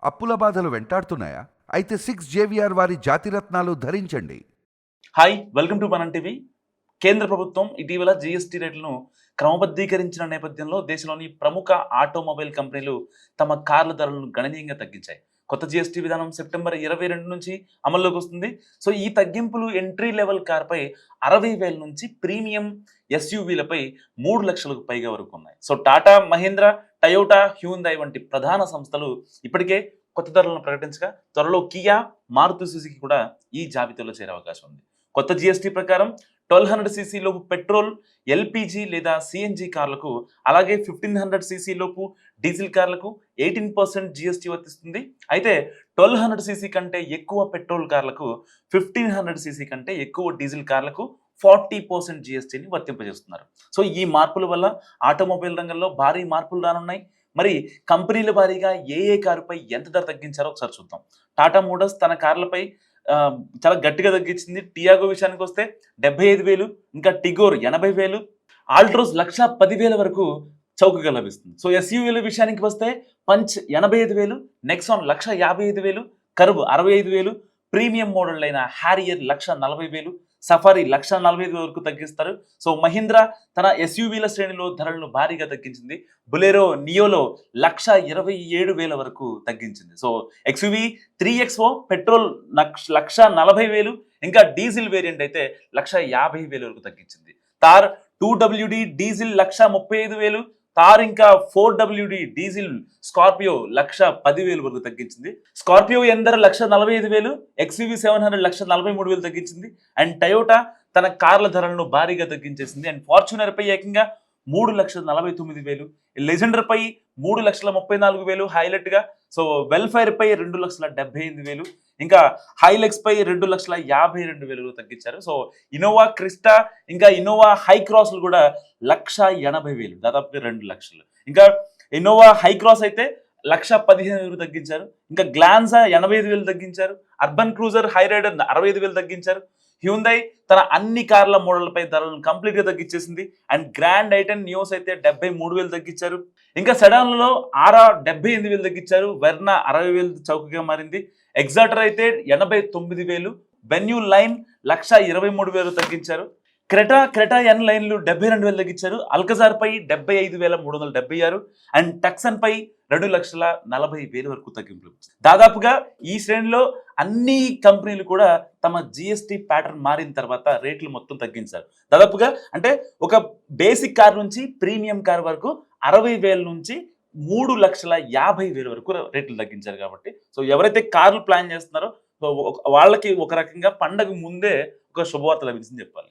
అప్పుల బాధలు వెంటాడుతున్నాయా? అయితే 6 JVR వారి జాతిరత్నాలు ధరించండి. హాయ్, వెల్కమ్ టు మనం టీవీ. కేంద్ర ప్రభుత్వం ఇటీవల జీఎస్టీ రేట్లను క్రమబద్ధీకరించిన నేపథ్యంలో దేశంలోని ప్రముఖ ఆటోమొబైల్ కంపెనీలు తమ కార్ల ధరలను గణనీయంగా తగ్గించాయి. కొత్త జీఎస్టీ విధానం సెప్టెంబర్ 22 నుంచి అమల్లోకి వస్తుంది. సో ఈ తగ్గింపులు ఎంట్రీ లెవెల్ కార్పై 60,000 నుంచి ప్రీమియం ఎస్యూవీలపై 3 లక్షలకు పైగా వరకు ఉన్నాయి. So Tata, Mahindra, Toyota, Hyundai వంటి ప్రధాన సంస్థలు ఇప్పటికే కొత్త ధరలను ప్రకటించగా త్వరలో కియా, మారుతి సుజుకి కూడా ఈ జాబితాలో చేరే అవకాశం ఉంది. కొత్త జీఎస్టీ ప్రకారం 1200 cc లోపు పెట్రోల్, ఎల్పిజి లేదా సిఎన్జి కార్లకు, అలాగే 1500 cc లోపు డీజిల్ కార్లకు 18% జీఎస్టీ వర్తిస్తుంది. అయితే 1200 cc కంటే ఎక్కువ పెట్రోల్ కార్లకు, 1500 cc కంటే ఎక్కువ డీజిల్ కార్లకు 40% జీఎస్టీని వర్తింపజేస్తున్నారు. సో ఈ మార్పుల వల్ల ఆటోమొబైల్ రంగంలో భారీ మార్పులు రానున్నాయి. మరి కంపెనీల వారీగా ఏ కారుపై ఎంత ధర తగ్గించారో ఒకసారి చూద్దాం. టాటా మోటార్స్ తన కార్లపై చాలా గట్టిగా తగ్గించింది. టియాగో విషయానికి వస్తే 75,000, ఇంకా టిగోర్ 80,000, ఆల్ట్రోస్ 1,10,000 వరకు చౌకగా లభిస్తుంది. సో ఎస్యూవీల విషయానికి వస్తే punch 85,000, Nexon 1,55,000, curve 65,000, premium model అయిన హ్యారియర్ 1,40,000, సఫారీ 1,45,000 వరకు తగ్గిస్తారు. సో మహీంద్రా తన ఎస్యూవీల శ్రేణిలో ధరలను భారీగా తగ్గించింది. బులెరో నియోలో 1,27,000 వరకు తగ్గించింది. సో ఎక్స్యూవీ 3XO పెట్రోల్ 1,40,000, ఇంకా డీజిల్ వేరియంట్ అయితే 1,50,000 వరకు తగ్గించింది. తార్ 2WD డీజిల్ 1,35,000, తార్ ఇంకా 4WD డీజిల్ స్కార్పియో 1,10,000 వరకు తగ్గించింది. స్కార్పియో ఎందర్ 1,45,000, ఎక్స్యూవీ 700 1,43,000 తగ్గించింది. అండ్ టయోటా తన కార్ల ధరలను భారీగా తగ్గించేసింది. అండ్ ఫార్చునర్ పై ఏకంగా 3,49,000, లెజెండర్ పై 3,34,000 హైలైట్ గా. సో వెల్ఫైర్ పై 2,78,000, ఇంకా హైలెక్స్ పై 2,52,000 తగ్గించారు. సో ఇన్నోవా క్రిస్టా, ఇంకా ఇన్నోవా హై క్రాస్లు కూడా 1,80,000, దాదాపుగా 2 లక్షలు. ఇంకా ఇన్నోవా హై క్రాస్ అయితే 1,15,000 తగ్గించారు. ఇంకా గ్లాన్సా 85,000 తగ్గించారు. అర్బన్ క్రూజర్ హై రైడర్ 65,000 తగ్గించారు. హ్యూందాయ్ తన అన్ని కార్ల మోడల్పై ధరలను కంప్లీట్గా తగ్గించేసింది. అండ్ గ్రాండ్ ఐటెన్ నియోస్ అయితే 73,000 తగ్గించారు. ఇంకా సెడాన్లలో ఆరా 78,000 తగ్గించారు. వెర్నా 60,000 చౌకగా మారింది. ఎగ్జాటర్ అయితే 89,000, వెన్యూ లైన్ 1,23,000 తగ్గించారు. క్రెటా ఎన్ లైన్లు 72,000 తగ్గించారు. అల్కజార్ పై 75,376, అండ్ టక్సన్ పై 2,40,000 వరకు తగ్గింపులు. దాదాపుగా ఈ శ్రేణిలో అన్ని కంపెనీలు కూడా తమ జిఎస్టీ ప్యాటర్న్ మారిన తర్వాత రేట్లు మొత్తం తగ్గించారు. దాదాపుగా అంటే ఒక బేసిక్ కార్ నుంచి ప్రీమియం కార్ వరకు 60,000 నుంచి 3,50,000 వరకు రేట్లు తగ్గించారు. కాబట్టి సో ఎవరైతే కార్లు ప్లాన్ చేస్తున్నారో సో వాళ్ళకి ఒక రకంగా పండగ ముందే ఒక శుభవార్త లభించింది చెప్పాలి.